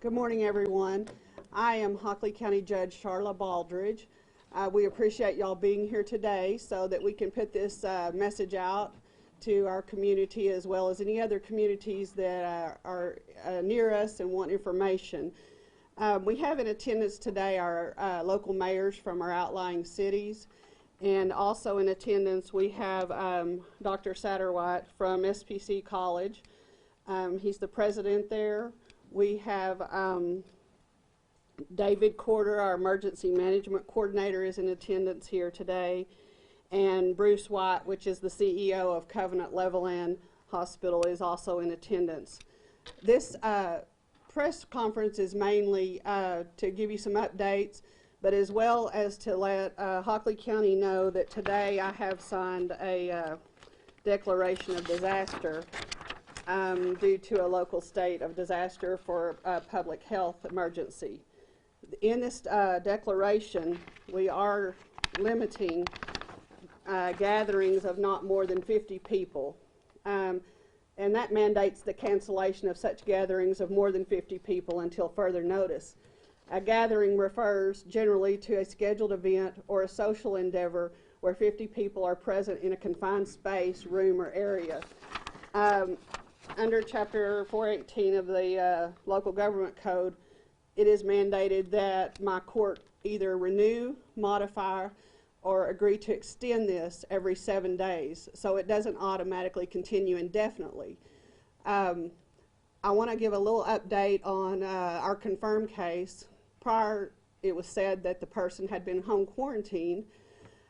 Good morning, everyone. I am Hockley County Judge Charla Baldridge. We appreciate y'all being here today so that we can put this message out to our community as well as any other communities that are near us and want information. We have in attendance today our local mayors from our outlying cities, and also in attendance we have Dr. Satterwhite from SPC College. He's the president there. We have David Corder, our emergency management coordinator, is in attendance here today, and Bruce White, which is the CEO of Covenant Levelland Hospital, is also in attendance. This press conference is mainly to give you some updates, but as well as to let Hockley County know that today I have signed a declaration of disaster due to a local state of disaster for a public health emergency. In this declaration, we are limiting gatherings of not more than 50 people. And that mandates the cancellation of such gatherings of more than 50 people until further notice. A gathering refers generally to a scheduled event or a social endeavor where 50 people are present in a confined space, room, or area. Under Chapter 418 of the Local Government Code, it is mandated that my court either renew, modify, or agree to extend this every 7 days, so it doesn't automatically continue indefinitely. I want to give a little update on our confirmed case. Prior, it was said that the person had been home quarantined,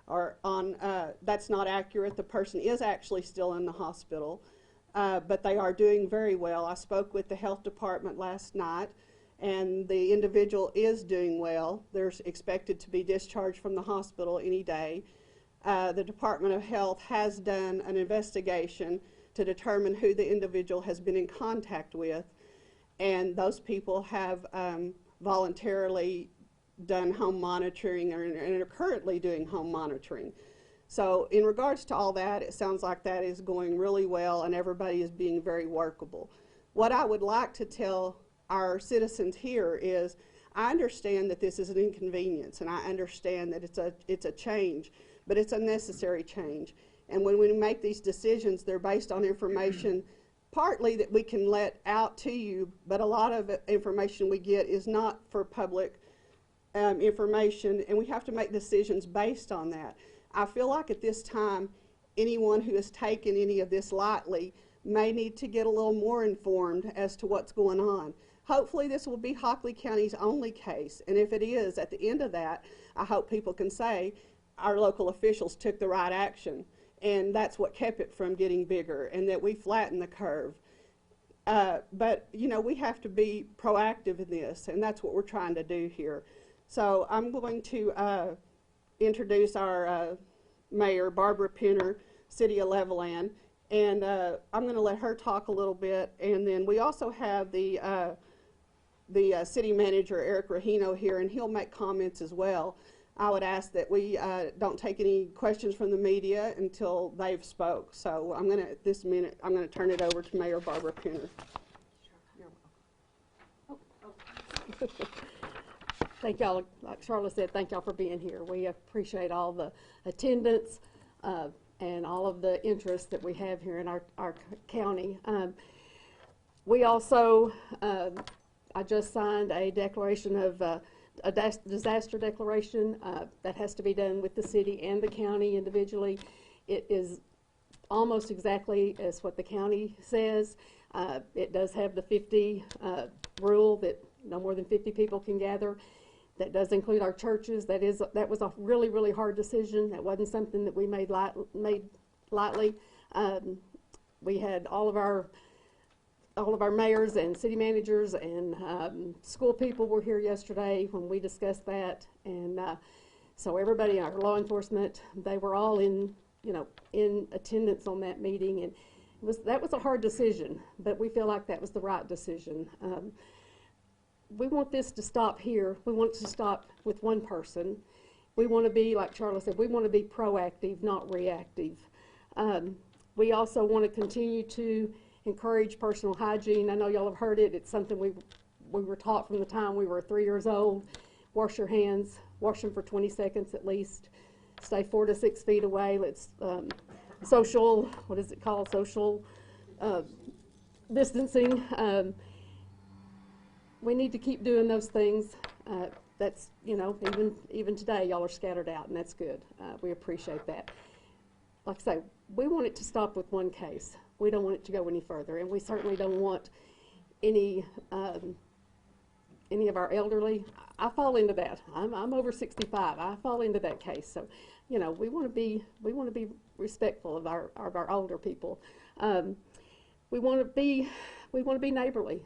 or on. That's not accurate. The person is actually still in the hospital, but they are doing very well. I spoke with the health department last night, and the individual is doing well. They're expected to be discharged from the hospital any day. The Department of Health has done an investigation to determine who the individual has been in contact with, and those people have voluntarily done home monitoring and are currently doing home monitoring. So in regards to all that, it sounds like that is going really well and everybody is being very workable. What I would like to tell our citizens here is, I understand that this is an inconvenience, and I understand that it's a change, but it's a necessary change. And when we make these decisions, they're based on information partly that we can let out to you, but a lot of information we get is not for public information, and we have to make decisions based on that. I feel like at this time, anyone who has taken any of this lightly may need to get a little more informed as to what's going on. Hopefully this will be Hockley County's only case, and if it is, at the end of that, I hope people can say our local officials took the right action, and that's what kept it from getting bigger, and that we flattened the curve. But you know, we have to be proactive in this, and that's what we're trying to do here. So I'm going to introduce our Mayor, Barbara Penner, City of Levelland, and I'm going to let her talk a little bit, and then we also have the city manager, Eric Rahino, here, and he'll make comments as well. I would ask that we don't take any questions from the media until they've spoke. So I'm going to, at this minute, I'm going to turn it over to Mayor Barbara Penner. Sure. You're welcome. Thank y'all, like Charlotte said, thank y'all for being here. We appreciate all the attendance and all of the interest that we have here in our county. We also, I just signed a declaration of a disaster declaration that has to be done with the city and the county individually. It is almost exactly as what the county says. It does have the 50 rule that no more than 50 people can gather. That does include our churches. That was a really, really hard decision. That wasn't something that we made lightly. We had all of our mayors and city managers and school people were here yesterday when we discussed that, and so everybody, our law enforcement, they were all in attendance on that meeting, and that was a hard decision, but we feel like that was the right decision. We want this to stop here. We want it to stop with one person. We want to be, like Charlotte said, we want to be proactive, not reactive. We also want to continue to encourage personal hygiene. I know y'all have heard it. It's something we were taught from the time we were 3 years old, wash your hands, wash them for 20 seconds at least, stay 4 to 6 feet away, let's social, what is it called, social distancing. We need to keep doing those things. That's, you know, even today, y'all are scattered out, and that's good. We appreciate that. Like I say, we want it to stop with one case. We don't want it to go any further, and we certainly don't want any of our elderly. I fall into that. I'm over 65. I fall into that case. So, you know, we want to be respectful of our older people. We want to be neighborly.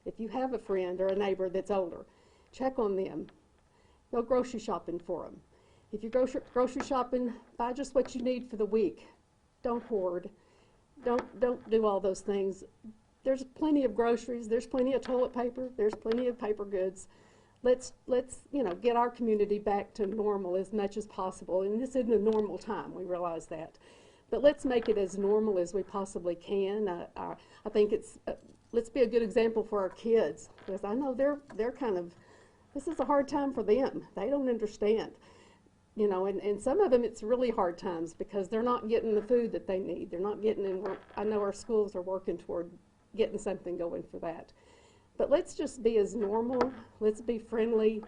If you have a friend or a neighbor that's older, check on them. Go grocery shopping for them. If you go grocery shopping, buy just what you need for the week. Don't hoard. Don't do all those things. There's plenty of groceries. There's plenty of toilet paper. There's plenty of paper goods. Let's you know, get our community back to normal as much as possible. And this isn't a normal time. We realize that, but let's make it as normal as we possibly can. I think it's let's be a good example for our kids, because I know they're kind of, this is a hard time for them. They don't understand. You know, and some of them it's really hard times because they're not getting the food that they need. They're not getting in. I know our schools are working toward getting something going for that. But let's just be as normal. Let's be friendly.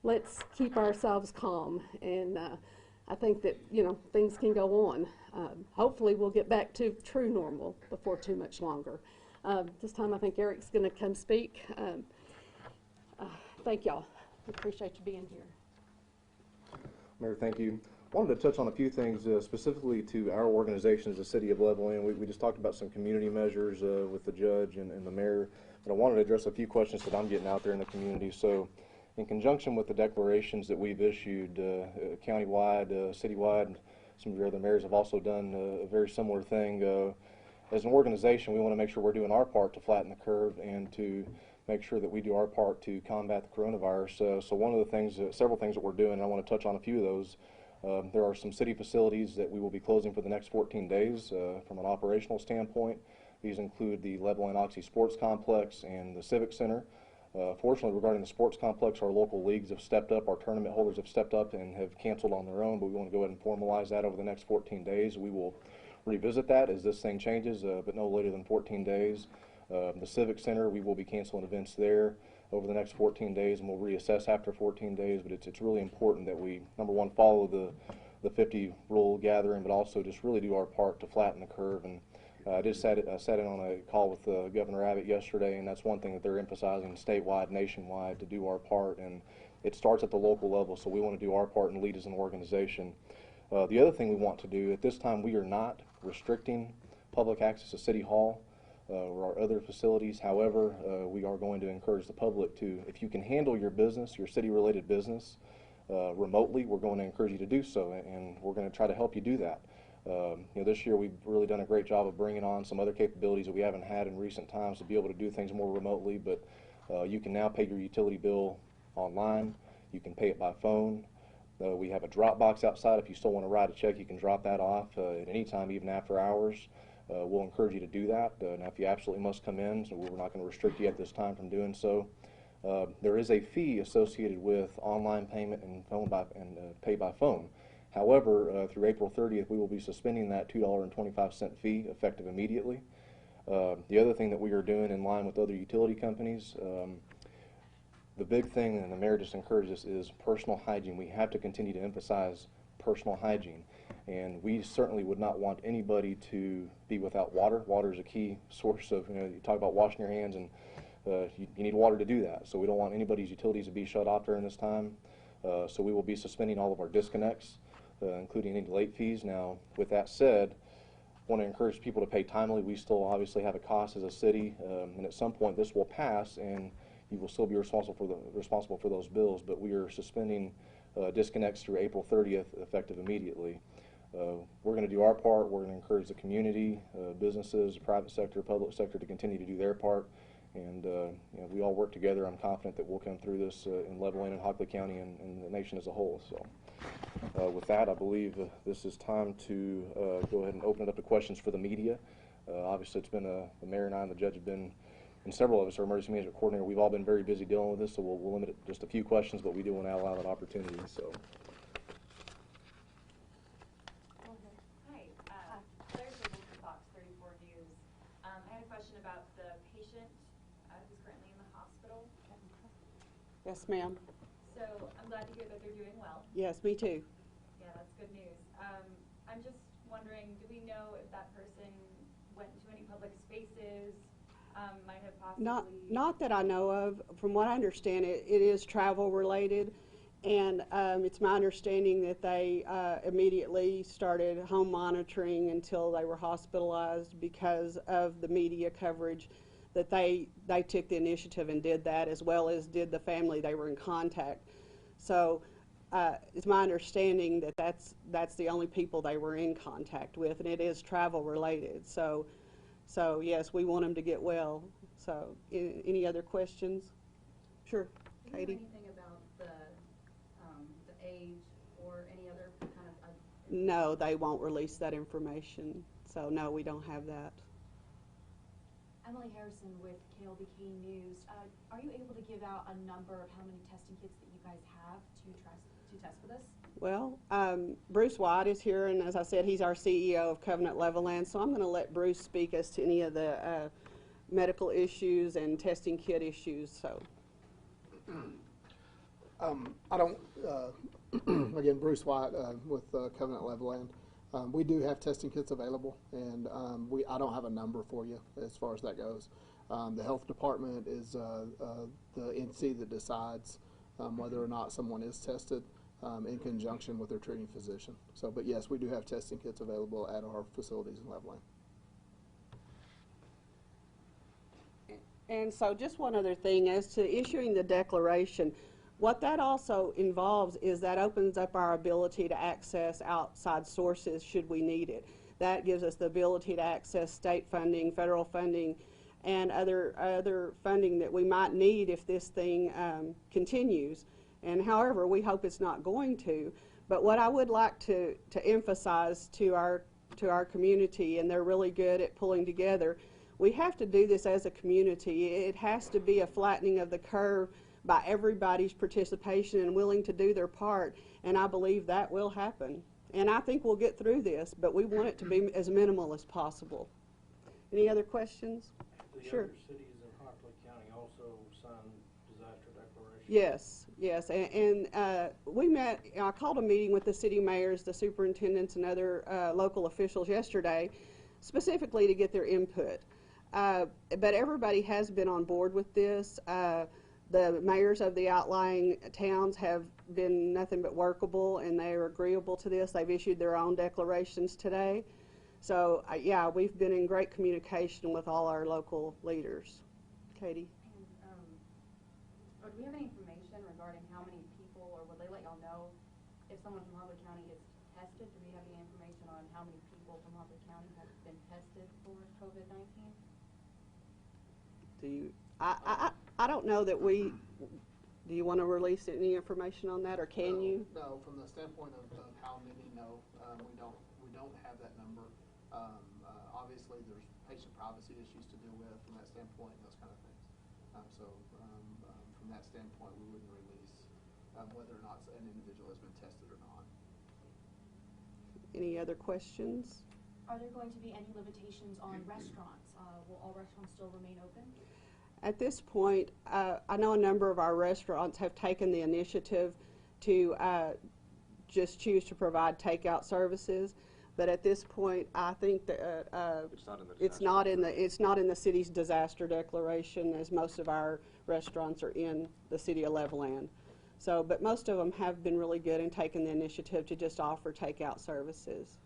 Let's keep ourselves calm. And I think that, you know, things can go on. Hopefully we'll get back to true normal before too much longer. This time I think Eric's going to come speak. Thank y'all. We appreciate you being here. Mayor, thank you. I wanted to touch on a few things specifically to our organization as the City of Levelland. We just talked about some community measures with the judge and the mayor, but I wanted to address a few questions that I'm getting out there in the community. So in conjunction with the declarations that we've issued countywide, citywide, some of your other mayors have also done a very similar thing. As an organization, we want to make sure we're doing our part to flatten the curve and to make sure that we do our part to combat the coronavirus. So one of the things, several things that we're doing, and I want to touch on a few of those. There are some city facilities that we will be closing for the next 14 days from an operational standpoint. These include the Levelland Oxy Sports Complex and the Civic Center. Fortunately, regarding the sports complex, our local leagues have stepped up, our tournament holders have stepped up and have canceled on their own, but we want to go ahead and formalize that over the next 14 days. We will revisit that as this thing changes, but no later than 14 days. The Civic Center, we will be canceling events there over the next 14 days, and we'll reassess after 14 days, but it's really important that we, number one, follow the 50 rule gathering, but also just really do our part to flatten the curve. And I sat in on a call with Governor Abbott yesterday, and that's one thing that they're emphasizing statewide, nationwide, to do our part, and it starts at the local level, so we want to do our part and lead as an organization. The other thing we want to do, at this time we are not restricting public access to City Hall or our other facilities. However, we are going to encourage the public to, if you can handle your business, your city-related business, remotely, we're going to encourage you to do so, and we're going to try to help you do that. You know, this year we've really done a great job of bringing on some other capabilities that we haven't had in recent times to be able to do things more remotely, but you can now pay your utility bill online. You can pay it by phone. We have a drop box outside. If you still want to write a check, you can drop that off at any time, even after hours. We'll encourage you to do that. Now, if you absolutely must come in, so we're not going to restrict you at this time from doing so. There is a fee associated with online payment and pay by phone. However, through April 30th, we will be suspending that $2.25 fee effective immediately. The other thing that we are doing in line with other utility companies, the big thing, and the mayor just encouraged us, is personal hygiene. We have to continue to emphasize personal hygiene. And we certainly would not want anybody to be without water. Water is a key source of, you talk about washing your hands, and you need water to do that. So we don't want anybody's utilities to be shut off during this time. So we will be suspending all of our disconnects, including any late fees. Now, with that said, I want to encourage people to pay timely. We still obviously have a cost as a city, and at some point this will pass, and you will still be responsible for those bills. But we are suspending disconnects through April 30th, effective immediately. We're going to do our part. We're going to encourage the community, businesses, the private sector, public sector to continue to do their part. And we all work together. I'm confident that we'll come through this in Levelland and Hockley County and the nation as a whole. So with that, I believe this is time to go ahead and open it up to questions for the media. Obviously, it's been the mayor and I and the judge have been and several of us are emergency management coordinator. We've all been very busy dealing with this, so we'll limit it to just a few questions, but we do want to allow that opportunity. So. Hi, Claire Cable from Fox 34 News. I had a question about the patient who's currently in the hospital. Yes, ma'am. So I'm glad to hear that they're doing well. Yes, me too. Yeah, that's good news. I'm just wondering, do we know if that person went to any public spaces, might have possibly... Not that I know of. From what I understand, it is travel related, and it's my understanding that they immediately started home monitoring until they were hospitalized because of the media coverage, that they took the initiative and did that, as well as did the family they were in contact. So it's my understanding that that's the only people they were in contact with, and it is travel related. So yes, we want them to get well. So any other questions? Sure, Katie. Do you know anything about the age or any other kind of? No, they won't release that information. So no, we don't have that. Emily Harrison with KLBK News. Are you able to give out a number of how many testing kits that you guys have to test for this? Well, Bruce White is here, and as I said, he's our CEO of Covenant Levelland. So I'm going to let Bruce speak as to any of the medical issues and testing kit issues. So. I don't, again, Bruce White with Covenant Levelland. We do have testing kits available, and I don't have a number for you as far as that goes. The health department is the NC that decides whether or not someone is tested in conjunction with their treating physician. So, but yes, we do have testing kits available at our facilities in Levelland. And so just one other thing, as to issuing the declaration, what that also involves is that opens up our ability to access outside sources should we need it. That gives us the ability to access state funding, federal funding, and other funding that we might need if this thing continues. And however, we hope it's not going to. But what I would like to emphasize to our community, and they're really good at pulling together, we have to do this as a community. It has to be a flattening of the curve by everybody's participation and willing to do their part, and I believe that will happen. And I think we'll get through this, but we want it to be as minimal as possible. Any other questions? The Sure. other cities in Hartley County also signed disaster declarations? Yes, and we met, I called a meeting with the city mayors, the superintendents, and other local officials yesterday, specifically to get their input. But everybody has been on board with this. The mayors of the outlying towns have been nothing but workable, and they are agreeable to this. They've issued their own declarations today. So, yeah, we've been in great communication with all our local leaders. Katie? Or do we have any information regarding how many people, or will they let y'all know if someone from Hartley County gets tested? Do we have any information on how many people from Hartley County have been tested for COVID-19? Do you? I don't know that we. Do you want to release any information on that, or can you? No, from the standpoint of how many, no, we don't have that number. Obviously, there's patient privacy issues to deal with from that standpoint, and those kind of things. From that standpoint, we wouldn't release whether or not an individual has been tested or not. Any other questions? Are there going to be any limitations on restaurants? Will all restaurants still remain open? At this point, I know a number of our restaurants have taken the initiative to just choose to provide takeout services. But at this point, I think that it's not in the city's disaster declaration, as most of our restaurants are in the city of Levelland. So, but most of them have been really good in taking the initiative to just offer takeout services.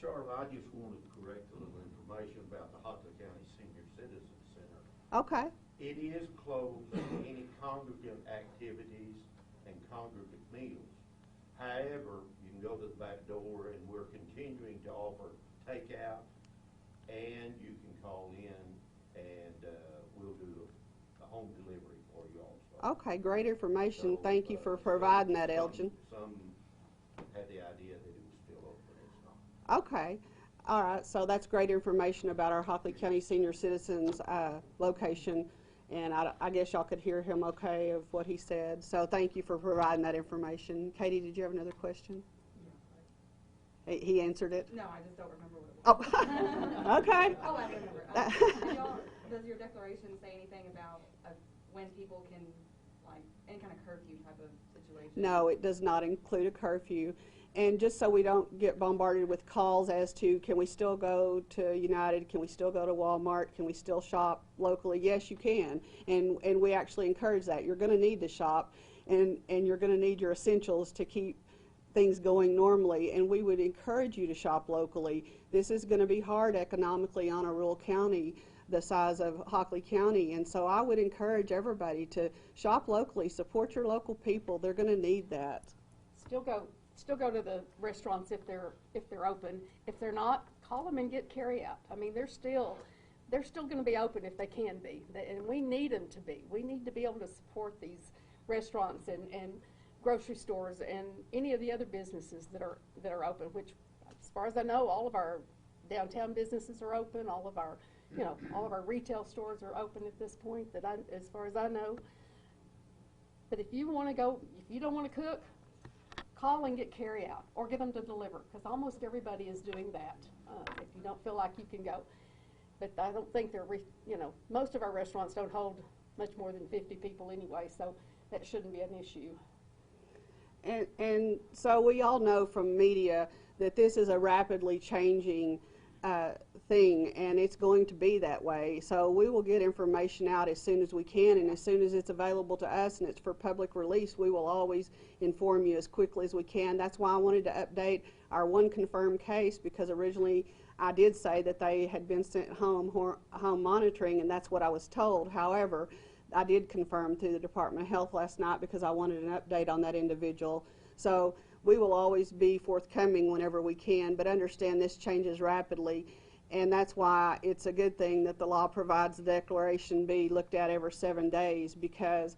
Charlotte, I just wanted to correct a little information about the Hartley County Senior Citizen Center. Okay. It is closed to any congregate activities and congregate meals. However, you can go to the back door, and we're continuing to offer takeout, and you can call in, and we'll do a home delivery for you also. Okay, great information. So, Thank you for providing that, Elgin. Some had the idea that it was still open. It's not. Okay. All right, so that's great information about our Hockley County Senior Citizens location, and I guess y'all could hear him okay of what he said. So thank you for providing that information. Katie, did you have another question? He answered it? No, I just don't remember what it was. Oh, okay. Oh, I remember. Does your declaration say anything about when people can, like, any kind of curfew type of situation? No, it does not include a curfew. And just so we don't get bombarded with calls as to, can we still go to United, can we still go to Walmart, can we still shop locally? Yes, you can. And we actually encourage that. You're going to need to shop, and you're going to need your essentials to keep things going normally, and we would encourage you to shop locally. This is going to be hard economically on a rural county the size of Hockley County, and so I would encourage everybody to shop locally, support your local people. They're going to need that. Still go to the restaurants if they're open. If they're not, call them and get carry out. I mean, they're still going to be open if they can be, and we need them to be. We need to be able to support these restaurants and grocery stores and any of the other businesses that are open, which, as far as I know, all of our downtown businesses are open. All of our retail stores are open at this point, as far as I know. But if you don't want to cook, call and get carry out, or get them to deliver, because almost everybody is doing that. If you don't feel like you can go, but I don't think most of our restaurants don't hold much more than 50 people anyway, so that shouldn't be an issue. And so we all know from media that this is a rapidly changing thing, and it's going to be that way. So we will get information out as soon as we can, and as soon as it's available to us and it's for public release, we will always inform you as quickly as we can. That's why I wanted to update our one confirmed case, because originally I did say that they had been sent home monitoring, and that's what I was told. However, I did confirm through the Department of Health last night because I wanted an update on that individual. So we will always be forthcoming whenever we can, but understand this changes rapidly, and that's why it's a good thing that the law provides the declaration be looked at every 7 days, because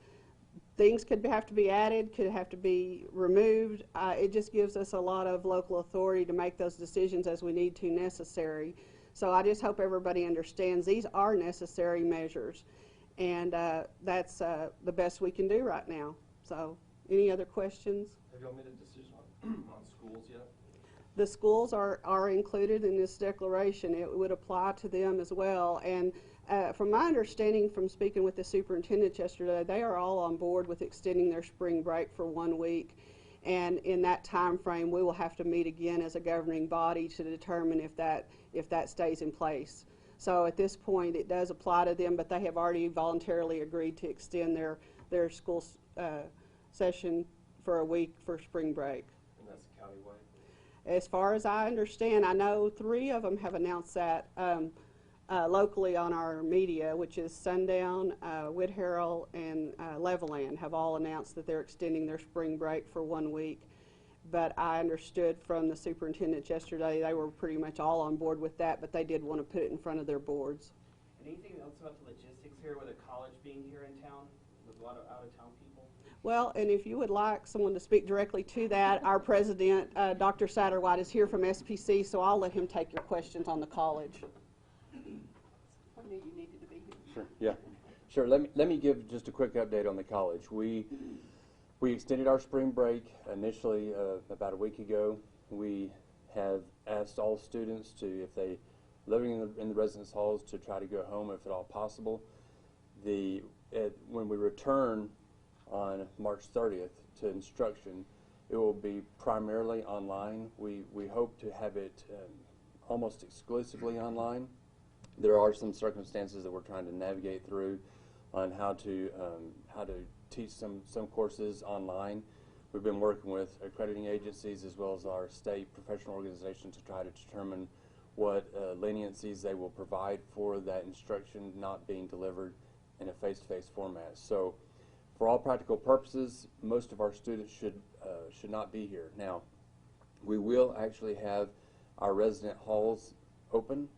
things could have to be added, could have to be removed. It just gives us a lot of local authority to make those decisions as we need to necessary. So I just hope everybody understands these are necessary measures. And that's the best we can do right now. So, any other questions? Have y'all made a decision on schools yet? The schools are included in this declaration. It would apply to them as well. And from my understanding from speaking with the superintendent yesterday, they are all on board with extending their spring break for 1 week. And in that time frame, we will have to meet again as a governing body to determine if that stays in place. So at this point, it does apply to them, but they have already voluntarily agreed to extend their school session for a week for spring break. And that's countywide? As far as I understand, I know 3 of them have announced that locally on our media, which is Sundown, Whit Harrell, and Levelland have all announced that they're extending their spring break for 1 week. But I understood from the superintendent yesterday they were pretty much all on board with that, but they did want to put it in front of their boards. And anything else about the logistics here with a college being here in town, with a lot of out-of-town people? Well, and if you would like someone to speak directly to that, our president, Dr. Satterwhite, is here from SPC, so I'll let him take your questions on the college. I knew you needed to be here. Sure, yeah. Sure, let me give just a quick update on the college. We extended our spring break initially about a week ago. We have asked all students to, if they living in the residence halls, to try to go home if at all possible. When we return on March 30th to instruction, it will be primarily online. We hope to have it almost exclusively online. There are some circumstances that we're trying to navigate through on how to teach some courses online. We've been working with accrediting agencies as well as our state professional organization to try to determine what leniencies they will provide for that instruction not being delivered in a face-to-face format. So for all practical purposes, most of our students should not be here. Now, we will actually have our resident halls open,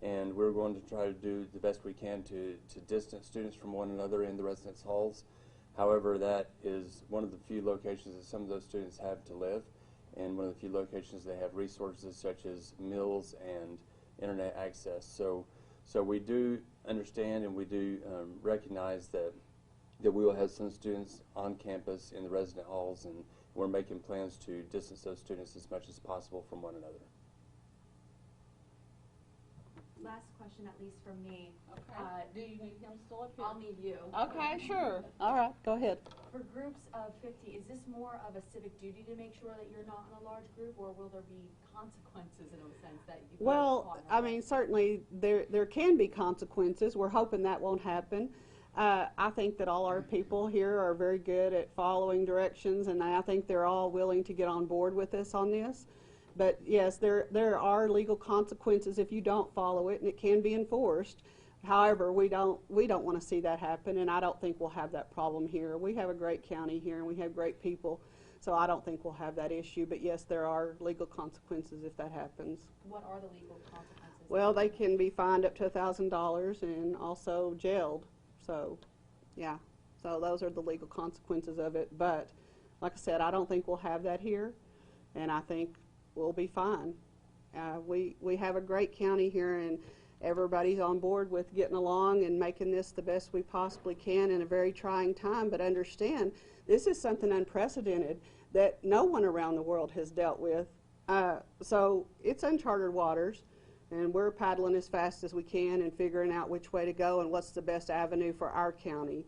and we're going to try to do the best we can to distance students from one another in the residence halls. However, that is one of the few locations that some of those students have to live, and one of the few locations they have resources such as meals and internet access. So we do understand and we do recognize that we will have some students on campus in the resident halls, and we're making plans to distance those students as much as possible from one another. Last question, at least from me. Okay. Do you need him still up here? I'll need you. Okay, sure. All right, go ahead. For groups of 50, is this more of a civic duty to make sure that you're not in a large group, or will there be consequences in a sense that you? Well, I mean, certainly there can be consequences. We're hoping that won't happen. I think that all our people here are very good at following directions, and I think they're all willing to get on board with us on this. But yes, there are legal consequences if you don't follow it, and it can be enforced. However, we don't want to see that happen, and I don't think we'll have that problem here. We have a great county here, and we have great people, so I don't think we'll have that issue. But yes, there are legal consequences if that happens. What are the legal consequences? Well, they can be fined up to $1,000 and also jailed. So, yeah. So those are the legal consequences of it. But like I said, I don't think we'll have that here, and I think we'll be fine. We have a great county here, and everybody's on board with getting along and making this the best we possibly can in a very trying time. But understand, this is something unprecedented that no one around the world has dealt with. So it's uncharted waters, and we're paddling as fast as we can and figuring out which way to go and what's the best avenue for our county.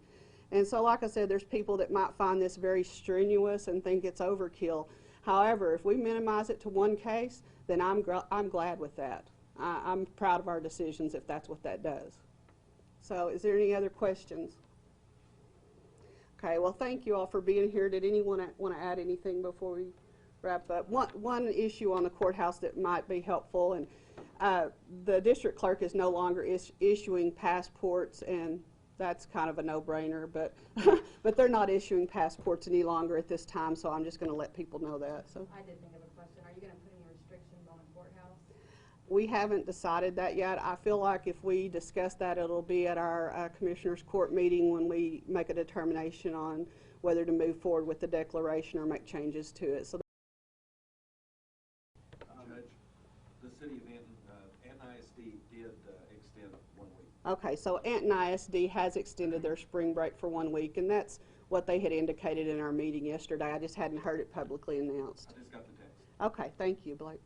And so, like I said, there's people that might find this very strenuous and think it's overkill. However, if we minimize it to one case, then I'm glad with that. I'm proud of our decisions if that's what that does. So is there any other questions? Okay, well, thank you all for being here. Did anyone want to add anything before we wrap up? One issue on the courthouse that might be helpful, and the district clerk is no longer issuing passports, and that's kind of a no-brainer, but but they're not issuing passports any longer at this time, so I'm just going to let people know that. So I did think of a question. Are you going to put any restrictions on the courthouse? we haven't decided that yet. I feel like if we discuss that, it'll be at our Commissioners Court meeting when we make a determination on whether to move forward with the declaration or make changes to it. So. Judge, the city of Anton ISD did extend 1 week. Okay, so Anton ISD has extended their spring break for 1 week, and that's what they had indicated in our meeting yesterday. I just hadn't heard it publicly announced. I just got the text. Okay, thank you, Blake.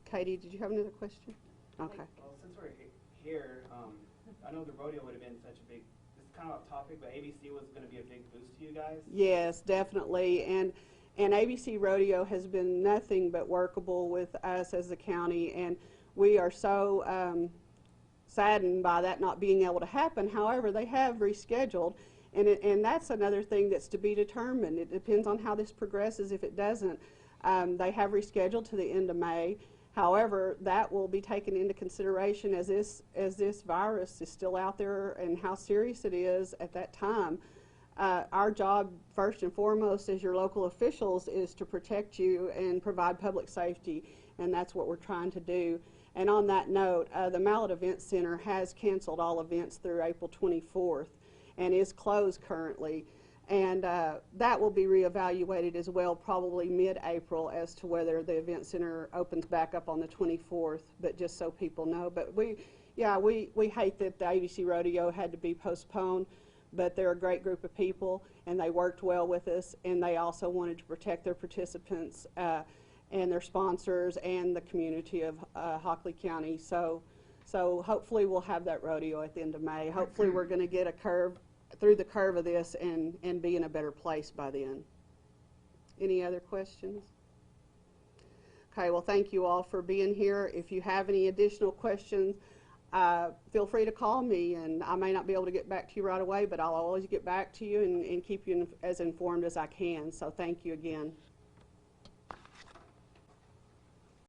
Katie, did you have another question? Okay. Well, since we're here, I know the rodeo would have been such a big, it's kind of off topic, but ABC was going to be a big boost to you guys. Yes, definitely, and ABC Rodeo has been nothing but workable with us as a county, and we are so saddened by that not being able to happen. However, they have rescheduled, and that's another thing that's to be determined. It depends on how this progresses. If it doesn't, they have rescheduled to the end of May. However, that will be taken into consideration as this virus is still out there and how serious it is at that time. Our job, first and foremost, as your local officials, is to protect you and provide public safety, and that's what we're trying to do. And on that note, the Mallet Event Center has canceled all events through April 24th and is closed currently. And that will be reevaluated as well, probably mid-April, as to whether the event center opens back up on the 24th, but just so people know. But we hate that the ABC Rodeo had to be postponed, but they're a great group of people, and they worked well with us, and they also wanted to protect their participants and their sponsors and the community of Hockley County. So hopefully we'll have that rodeo at the end of May. Hopefully we're going to get through the curve of this and be in a better place by then. Any other questions? Okay, well, thank you all for being here. If you have any additional questions, feel free to call me, and I may not be able to get back to you right away, but I'll always get back to you and keep you as informed as I can. So thank you again.